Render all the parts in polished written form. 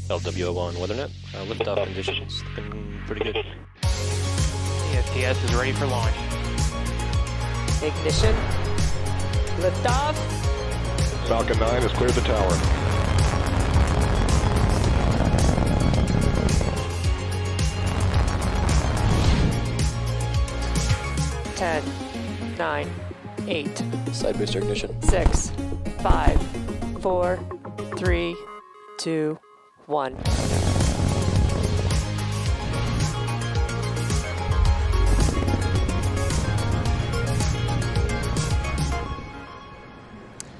LWO1 WeatherNet. Liftoff conditions looking pretty good. ESPS is ready for launch. Ignition. Liftoff. Falcon 9 has cleared the tower. Ten, 9, 8, Side booster ignition. 6, 5, 4, 3, 2, 1.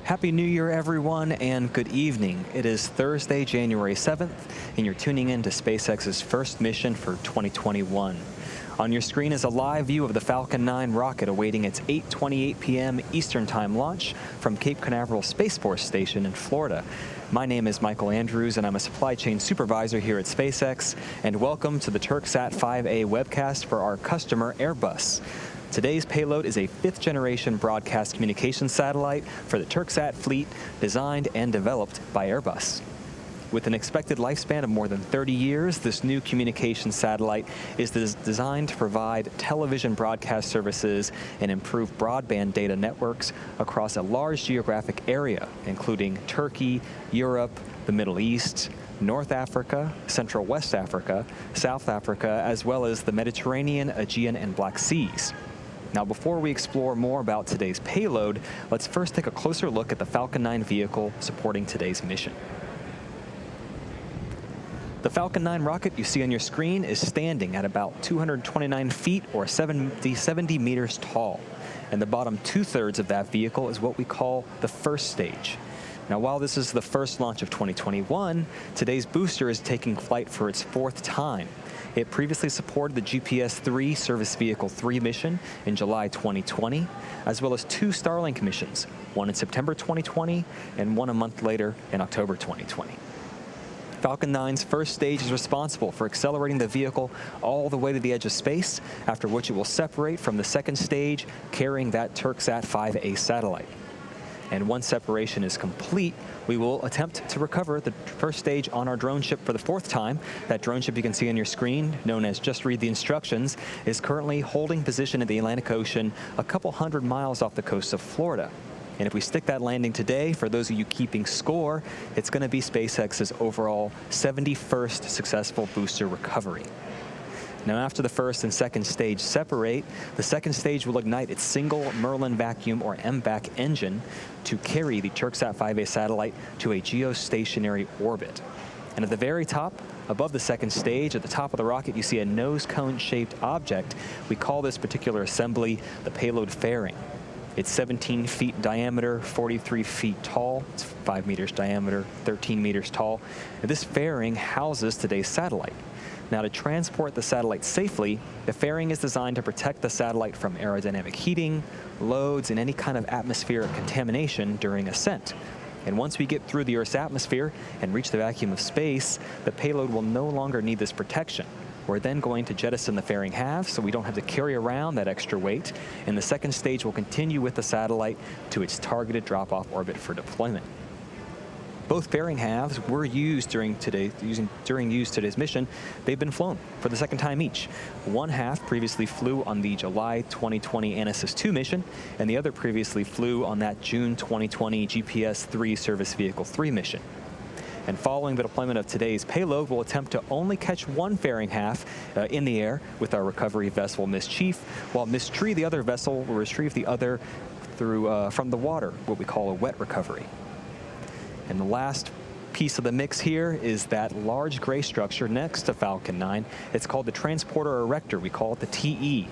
Happy New Year, everyone, and good evening. It is Thursday, January 7th, and you're tuning in to SpaceX's first mission for 2021. On your screen is a live view of the Falcon 9 rocket awaiting its 8:28 p.m. Eastern Time launch from Cape Canaveral Space Force Station in Florida. My name is Michael Andrews, and I'm a supply chain supervisor here at SpaceX, and welcome to the TurkSat 5A webcast for our customer Airbus. Today's payload is a fifth-generation broadcast communications satellite for the TurkSat fleet, designed and developed by Airbus. With an expected lifespan of more than 30 years, this new communications satellite is designed to provide television broadcast services and improve broadband data networks across a large geographic area, including Turkey, Europe, the Middle East, North Africa, Central West Africa, South Africa, as well as the Mediterranean, Aegean, and Black Seas. Now, before we explore more about today's payload, let's first take a closer look at the Falcon 9 vehicle supporting today's mission. The Falcon 9 rocket you see on your screen is standing at about 229 feet or 70 meters tall. And the bottom two-thirds of that vehicle is what we call the first stage. Now, while this is the first launch of 2021, today's booster is taking flight for its fourth time. It previously supported the GPS-3 Service Vehicle 3 mission in July 2020, as well as two Starlink missions, one in September 2020 and one a month later in October 2020. Falcon 9's first stage is responsible for accelerating the vehicle all the way to the edge of space, after which it will separate from the second stage, carrying that TurkSat 5A satellite. And once separation is complete, we will attempt to recover the first stage on our drone ship for the fourth time. That drone ship you can see on your screen, known as Just Read the Instructions, is currently holding position in the Atlantic Ocean a couple hundred miles off the coast of Florida. And if we stick that landing today, for those of you keeping score, it's going to be SpaceX's overall 71st successful booster recovery. Now, after the first and second stage separate, the second stage will ignite its single Merlin vacuum or MVAC engine to carry the TurkSat 5A satellite to a geostationary orbit. And at the very top, above the second stage, at the top of the rocket, you see a nose cone-shaped object. We call this particular assembly the payload fairing. It's 17 feet in diameter, 43 feet tall. It's 5 meters diameter, 13 meters tall. And this fairing houses today's satellite. Now, to transport the satellite safely, the fairing is designed to protect the satellite from aerodynamic heating, loads, and any kind of atmospheric contamination during ascent. And once we get through the Earth's atmosphere and reach the vacuum of space, the payload will no longer need this protection. We're then going to jettison the fairing halves so we don't have to carry around that extra weight, and the second stage will continue with the satellite to its targeted drop-off orbit for deployment. Both fairing halves were used during today's mission. They've been flown for the second time each. One half previously flew on the July 2020 Anasis-2 mission, and the other previously flew on that June 2020 GPS-3 Service Vehicle 3 mission. And following the deployment of today's payload, we'll attempt to only catch one fairing half in the air with our recovery vessel, Miss Chief, while Miss Tree, the other vessel, will retrieve the other from the water, what we call a wet recovery. And the last piece of the mix here is that large gray structure next to Falcon 9. It's called the Transporter Erector. We call it the TE.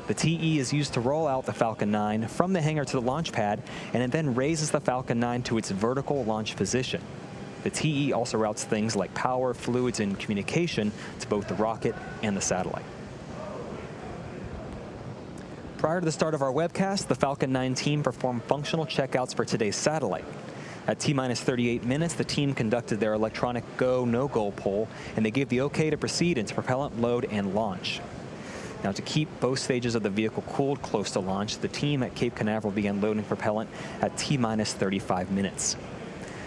The TE is used to roll out the Falcon 9 from the hangar to the launch pad, and it then raises the Falcon 9 to its vertical launch position. The TE also routes things like power, fluids, and communication to both the rocket and the satellite. Prior to the start of our webcast, the Falcon 9 team performed functional checkouts for today's satellite. At T-minus 38 minutes, the team conducted their electronic go, no-go poll, and they gave the okay to proceed into propellant load and launch. Now, to keep both stages of the vehicle cooled close to launch, the team at Cape Canaveral began loading propellant at T-minus 35 minutes.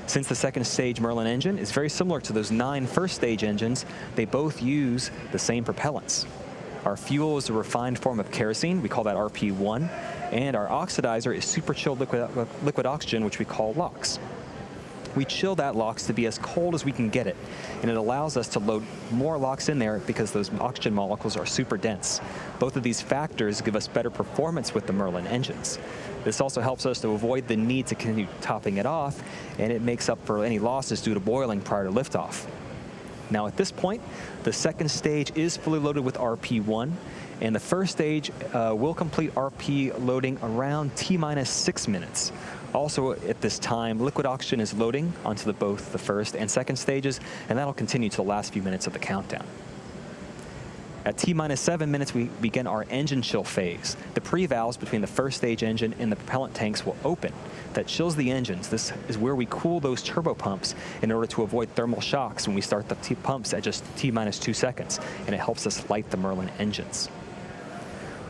Since the second stage Merlin engine is very similar to those 9 first stage engines, they both use the same propellants. Our fuel is a refined form of kerosene, we call that RP1, and our oxidizer is super chilled liquid oxygen, which we call LOX. We chill that LOX to be as cold as we can get it, and it allows us to load more LOX in there because those oxygen molecules are super dense. Both of these factors give us better performance with the Merlin engines. This also helps us to avoid the need to continue topping it off, and it makes up for any losses due to boiling prior to liftoff. Now at this point, the second stage is fully loaded with RP1, and the first stage will complete RP loading around T-minus 6 minutes. Also at this time, liquid oxygen is loading onto both the first and second stages, and that'll continue to the last few minutes of the countdown. At T-minus 7 minutes, we begin our engine chill phase. The pre-valves between the first stage engine and the propellant tanks will open. That chills the engines. This is where we cool those turbo pumps in order to avoid thermal shocks when we start the pumps at just T-minus 2 seconds, and it helps us light the Merlin engines.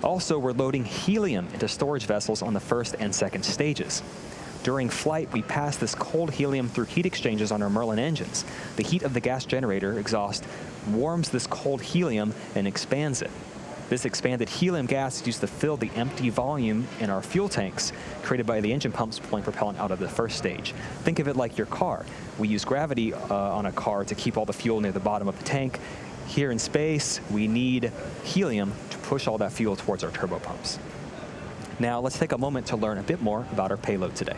Also, we're loading helium into storage vessels on the first and second stages. During flight, we pass this cold helium through heat exchangers on our Merlin engines. The heat of the gas generator exhaust warms this cold helium and expands it. This expanded helium gas is used to fill the empty volume in our fuel tanks created by the engine pumps pulling propellant out of the first stage. Think of it like your car. We use gravity on a car to keep all the fuel near the bottom of the tank. Here in space, we need helium to push all that fuel towards our turbo pumps. Now let's take a moment to learn a bit more about our payload today.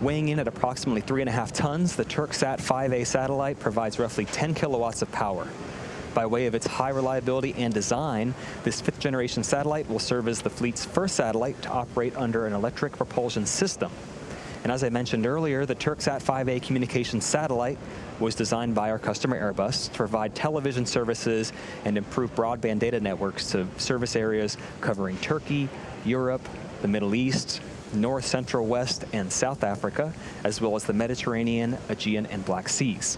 Weighing in at approximately 3.5 tons, the Turksat 5A satellite provides roughly 10 kilowatts of power. By way of its high reliability and design, this 5th generation satellite will serve as the fleet's first satellite to operate under an electric propulsion system. And as I mentioned earlier, the Turksat 5A communications satellite was designed by our customer Airbus to provide television services and improve broadband data networks to service areas covering Turkey, Europe, the Middle East, North, Central, West, and South Africa, as well as the Mediterranean, Aegean, and Black Seas.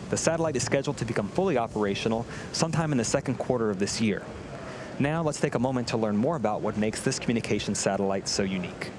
The satellite is scheduled to become fully operational sometime in the second quarter of this year. Now let's take a moment to learn more about what makes this communications satellite so unique.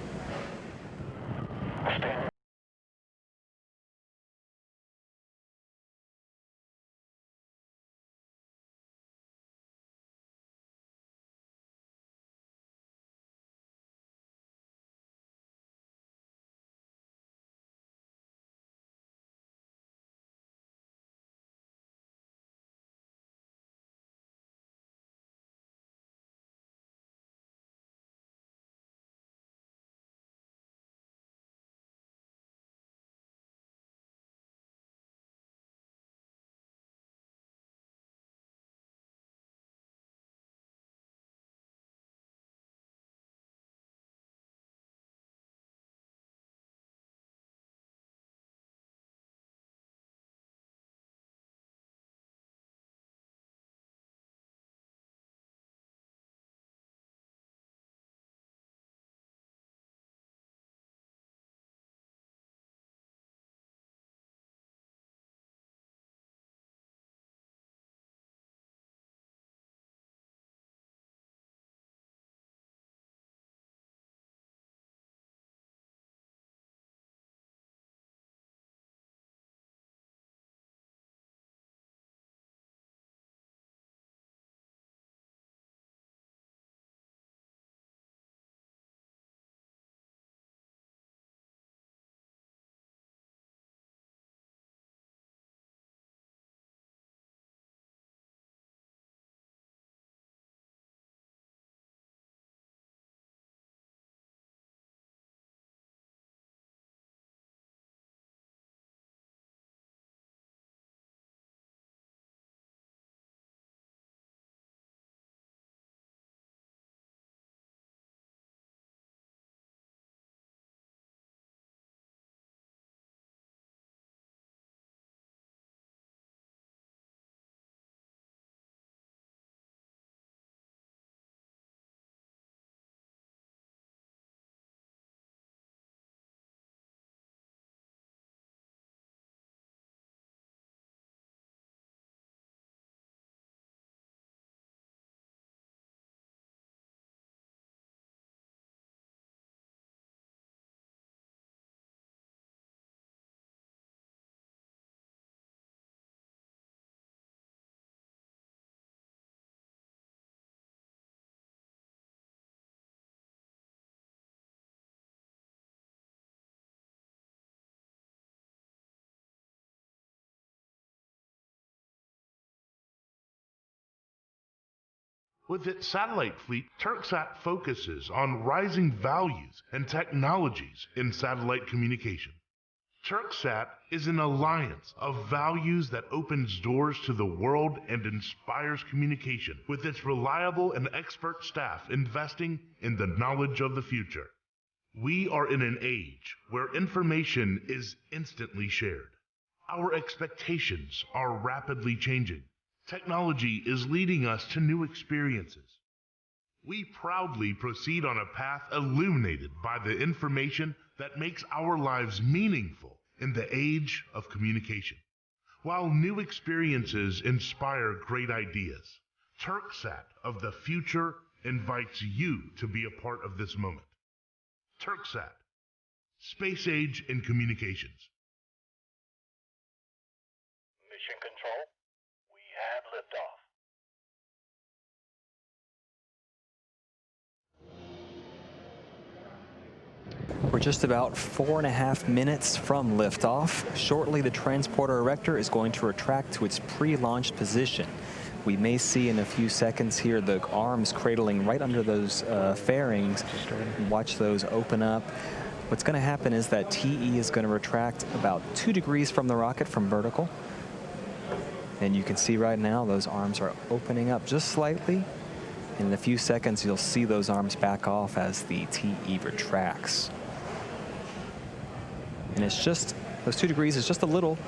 With its satellite fleet, Turksat focuses on rising values and technologies in satellite communication. Turksat is an alliance of values that opens doors to the world and inspires communication, with its reliable and expert staff investing in the knowledge of the future. We are in an age where information is instantly shared. Our expectations are rapidly changing. Technology is leading us to new experiences. We proudly proceed on a path illuminated by the information that makes our lives meaningful in the age of communication. While new experiences inspire great ideas, Turksat of the future invites you to be a part of this moment. Turksat, space age in communications. Mission Control, we have liftoff. We're just about 4.5 minutes from liftoff. Shortly, the transporter erector is going to retract to its pre-launch position. We may see in a few seconds here the arms cradling right under those fairings. Watch those open up. What's going to happen is that TE is going to retract about 2 degrees from the rocket from vertical. And you can see right now those arms are opening up just slightly. In a few seconds, you'll see those arms back off as the TE retracts. And it's just, those 2 degrees is just a little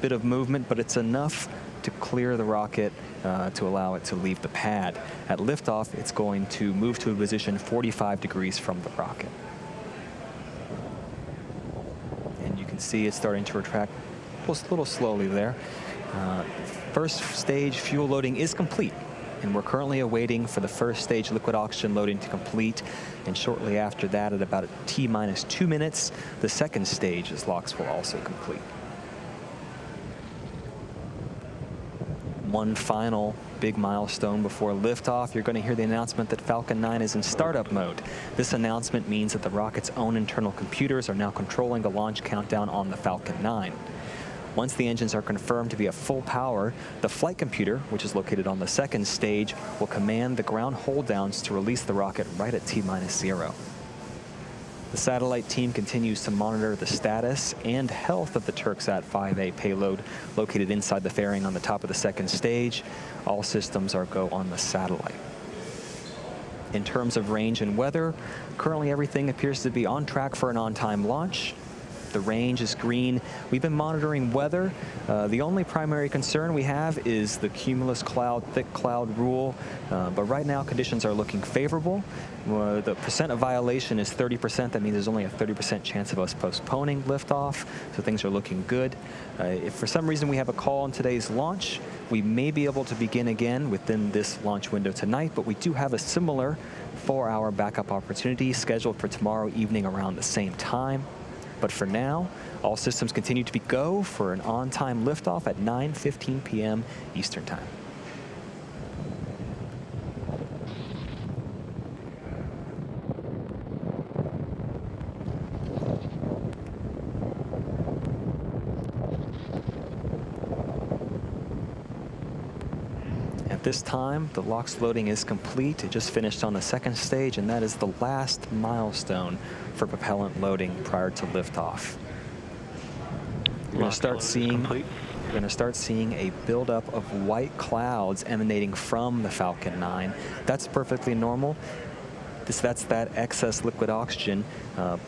bit of movement, but it's enough to clear the rocket to allow it to leave the pad. At liftoff, it's going to move to a position 45 degrees from the rocket. And you can see it's starting to retract a little slowly there. First stage fuel loading is complete, and we're currently awaiting for the first stage liquid oxygen loading to complete. And shortly after that, at about T-minus 2 minutes, the second stage's LOX will also complete. One final big milestone before liftoff. You're going to hear the announcement that Falcon 9 is in startup mode. This announcement means that the rocket's own internal computers are now controlling the launch countdown on the Falcon 9. Once the engines are confirmed to be at full power, the flight computer, which is located on the second stage, will command the ground hold downs to release the rocket right at T-minus 0. The satellite team continues to monitor the status and health of the Turksat 5A payload located inside the fairing on the top of the second stage. All systems are go on the satellite. In terms of range and weather, currently everything appears to be on track for an on-time launch. The range is green. We've been monitoring weather. The only primary concern we have is the cumulus cloud, thick cloud rule. But right now, conditions are looking favorable. The percent of violation is 30%. That means there's only a 30% chance of us postponing liftoff. So things are looking good. If for some reason we have a call on today's launch, we may be able to begin again within this launch window tonight. But we do have a similar 4-hour backup opportunity scheduled for tomorrow evening around the same time. But for now, all systems continue to be go for an on-time liftoff at 9:15 p.m. Eastern Time. At this time, the LOX loading is complete. It just finished on the second stage, and that is the last milestone for propellant loading prior to liftoff. You're going to start seeing a buildup of white clouds emanating from the Falcon 9. That's perfectly normal. That's that excess liquid oxygen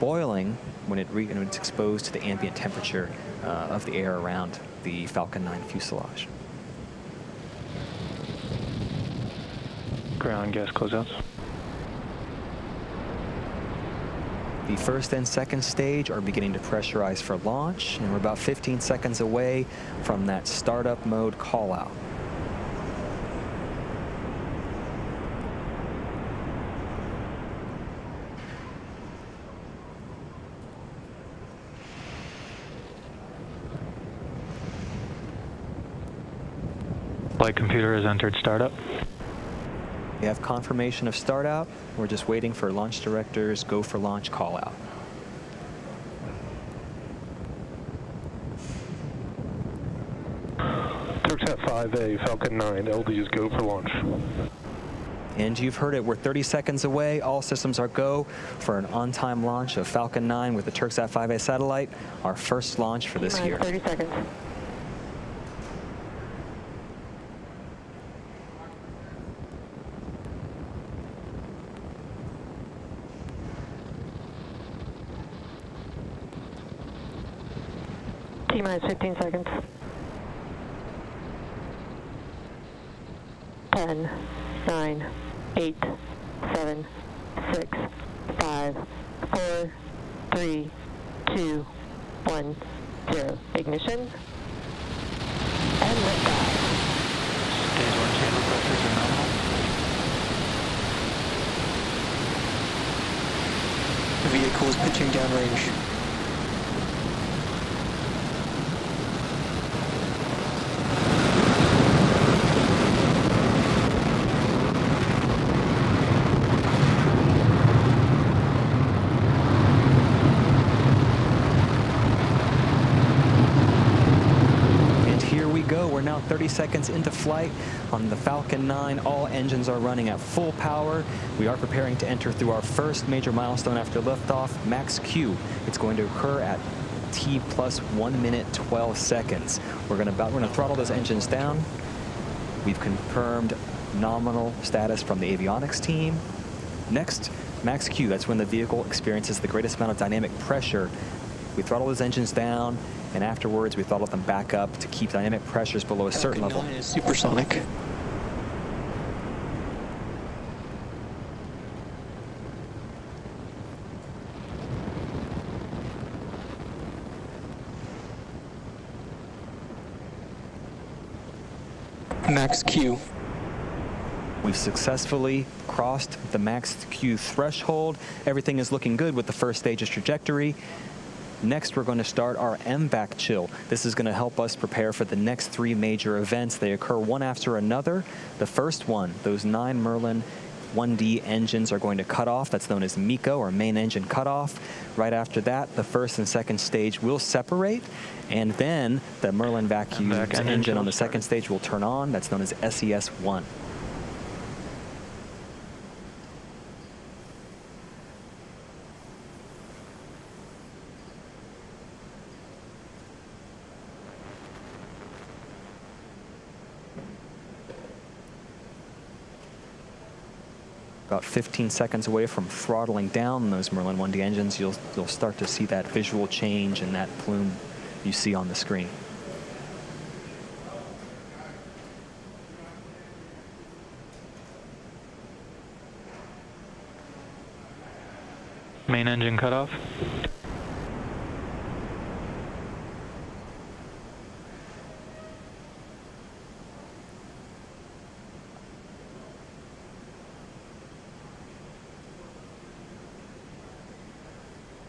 boiling when it's exposed to the ambient temperature of the air around the Falcon 9 fuselage. Ground gas closeouts. The first and second stage are beginning to pressurize for launch, and we're about 15 seconds away from that startup mode call out. Flight computer has entered startup. We have confirmation of start out. We're just waiting for launch director's go for launch call out. Turksat 5A, Falcon 9, LD is go for launch. And you've heard it, we're 30 seconds away. All systems are go for an on-time launch of Falcon 9 with the Turksat 5A satellite, our first launch for this year. 30 seconds. T-minus 15 seconds. 10, 9, 8, 7, 6, 5, 4, 3, 2, 1, 0. Ignition. And liftoff. Stage 1 chamber pressures are nominal. The vehicle is pitching downrange. We're now 30 seconds into flight on the Falcon 9. All engines are running at full power. We are preparing to enter through our first major milestone after liftoff, Max Q. It's going to occur at T plus 1 minute 12 seconds. We're going to throttle those engines down. We've confirmed nominal status from the avionics team. Next, Max Q. That's when the vehicle experiences the greatest amount of dynamic pressure. We throttle those engines down, and afterwards we throttle them back up to keep dynamic pressures below a certain level. Falcon 9 is supersonic. Max Q. We've successfully crossed the Max Q threshold. Everything is looking good with the first stage's trajectory. Next, we're going to start our MVAC chill. This is going to help us prepare for the next 3 major events. They occur one after another. The first one, those 9 Merlin 1D engines are going to cut off. That's known as MECO, or main engine cutoff. Right after that, the first and second stage will separate, and then the Merlin vacuum engine on the second stage will turn on. That's known as SES-1. About 15 seconds away from throttling down those Merlin 1D engines, you'll start to see that visual change in that plume you see on the screen. Main engine cutoff.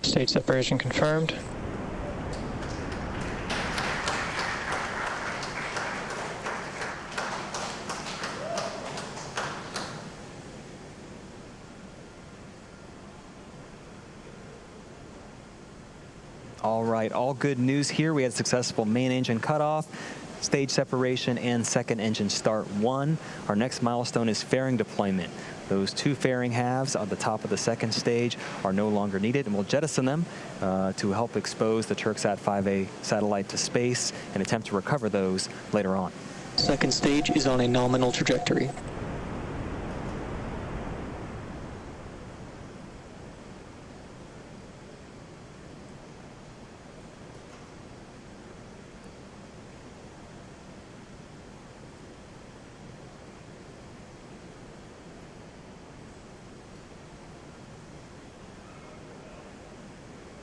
Stage separation confirmed. All right, all good news here. We had successful main engine cutoff, stage separation, and second engine start 1. Our next milestone is fairing deployment. Those 2 fairing halves on the top of the second stage are no longer needed, and we'll jettison them to help expose the Turksat 5A satellite to space and attempt to recover those later on. Second stage is on a nominal trajectory.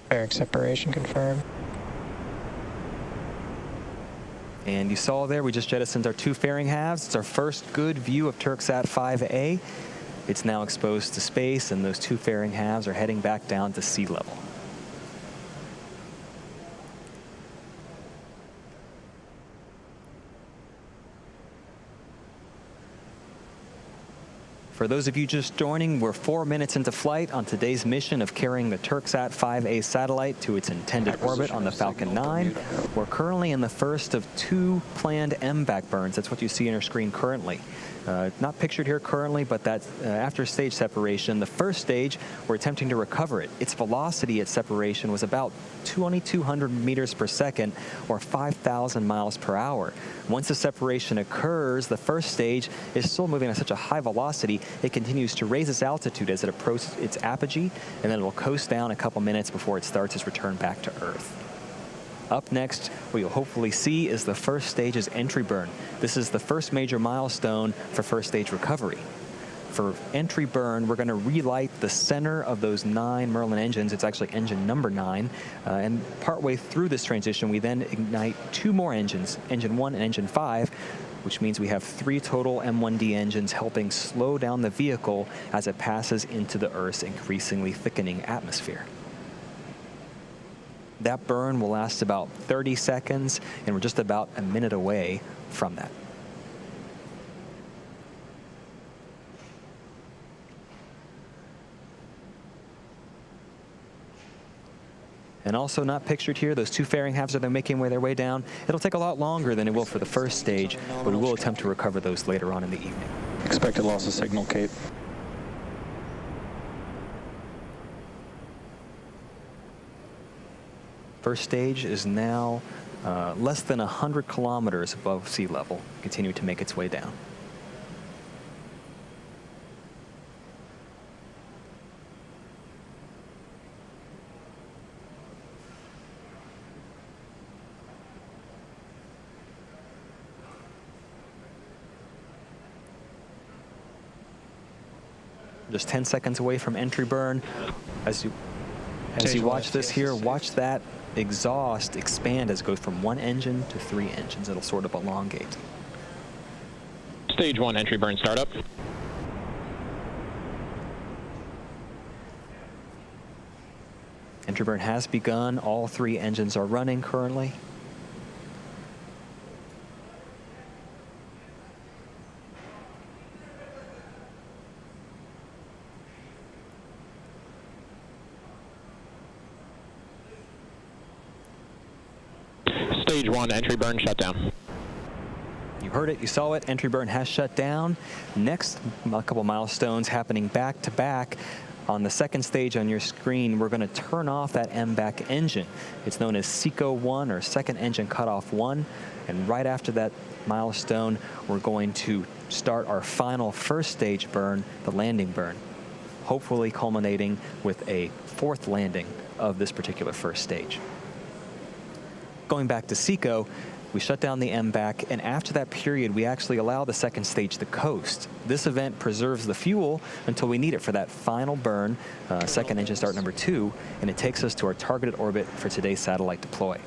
Fairing separation confirmed. And you saw there, we just jettisoned our 2 fairing halves. It's our first good view of Turksat 5A. It's now exposed to space, and those 2 fairing halves are heading back down to sea level. For those of you just joining, we're 4 minutes into flight on today's mission of carrying the Turksat 5A satellite to its intended orbit on the Falcon 9. We're currently in the first of 2 planned MVAC burns. That's what you see on your screen currently. Not pictured here currently, but that's after stage separation. The first stage, we're attempting to recover it. Its velocity at separation was about 2,200 meters per second, or 5,000 miles per hour. Once the separation occurs, the first stage is still moving at such a high velocity, it continues to raise its altitude as it approaches its apogee, and then it will coast down a couple minutes before it starts its return back to Earth. Up next, what you'll hopefully see is the first stage's entry burn. This is the first major milestone for first stage recovery. For entry burn, we're going to relight the center of those 9 Merlin engines. It's actually engine number 9. And partway through this transition, we then ignite 2 more engines, engine 1 and engine 5, which means we have 3 total M1D engines helping slow down the vehicle as it passes into the Earth's increasingly thickening atmosphere. That burn will last about 30 seconds, and we're just about a minute away from that. And also not pictured here, those 2 fairing halves are making their way down. It'll take a lot longer than it will for the first stage, but we will attempt to recover those later on in the evening. Expected loss of signal, Cape. First stage is now less than 100 kilometers above sea level, continuing to make its way down. Just 10 seconds away from entry burn. As you watch this here, watch that exhaust expand as it goes from 1 engine to 3 engines. It'll sort of elongate. Stage 1 entry burn startup. Entry burn has begun. All 3 engines are running currently. Stage 1 entry burn shutdown. You heard it, you saw it. Entry burn has shut down. Next, a couple milestones happening back to back. On the second stage on your screen, we're going to turn off that MVAC engine. It's known as SECO 1, or second engine cutoff 1. And right after that milestone, we're going to start our final first stage burn, the landing burn, hopefully culminating with a 4th landing of this particular first stage. Going back to SECO, we shut down the MVAC, and after that period, we actually allow the second stage to coast. This event preserves the fuel until we need it for that final burn, second engine start number 2, and it takes us to our targeted orbit for today's satellite deploy.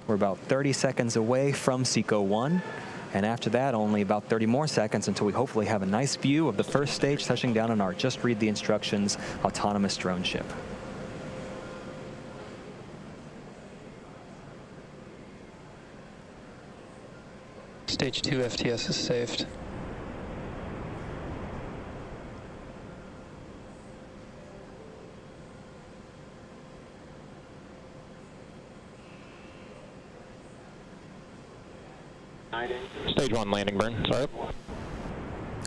We're about 30 seconds away from SECO 1, and after that, only about 30 more seconds until we hopefully have a nice view of the first stage touching down on our Just Read the Instructions autonomous drone ship. Stage 2 FTS is saved. Stage 1 landing burn, sorry.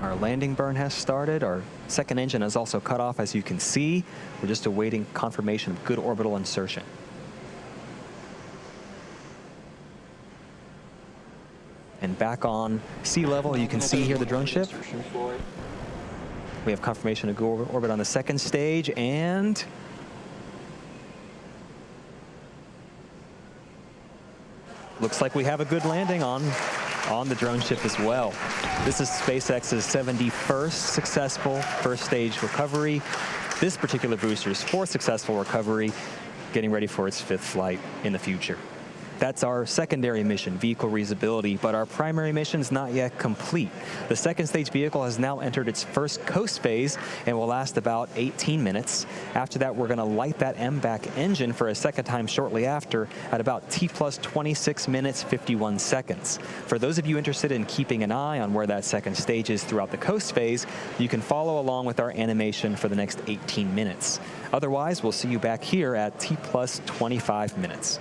Our landing burn has started. Our second engine is also cut off, as you can see. We're just awaiting confirmation of good orbital insertion. And back on sea level, you can see here the drone ship. We have confirmation of good orbit on the second stage, and looks like we have a good landing on the drone ship as well. This is SpaceX's 71st successful first stage recovery. This particular booster's 4th successful recovery, getting ready for its 5th flight in the future. That's our secondary mission, vehicle reusability, but our primary mission is not yet complete. The second stage vehicle has now entered its first coast phase and will last about 18 minutes. After that, we're going to light that MVAC engine for a second time shortly after at about T plus 26 minutes, 51 seconds. For those of you interested in keeping an eye on where that second stage is throughout the coast phase, you can follow along with our animation for the next 18 minutes. Otherwise, we'll see you back here at T plus 25 minutes.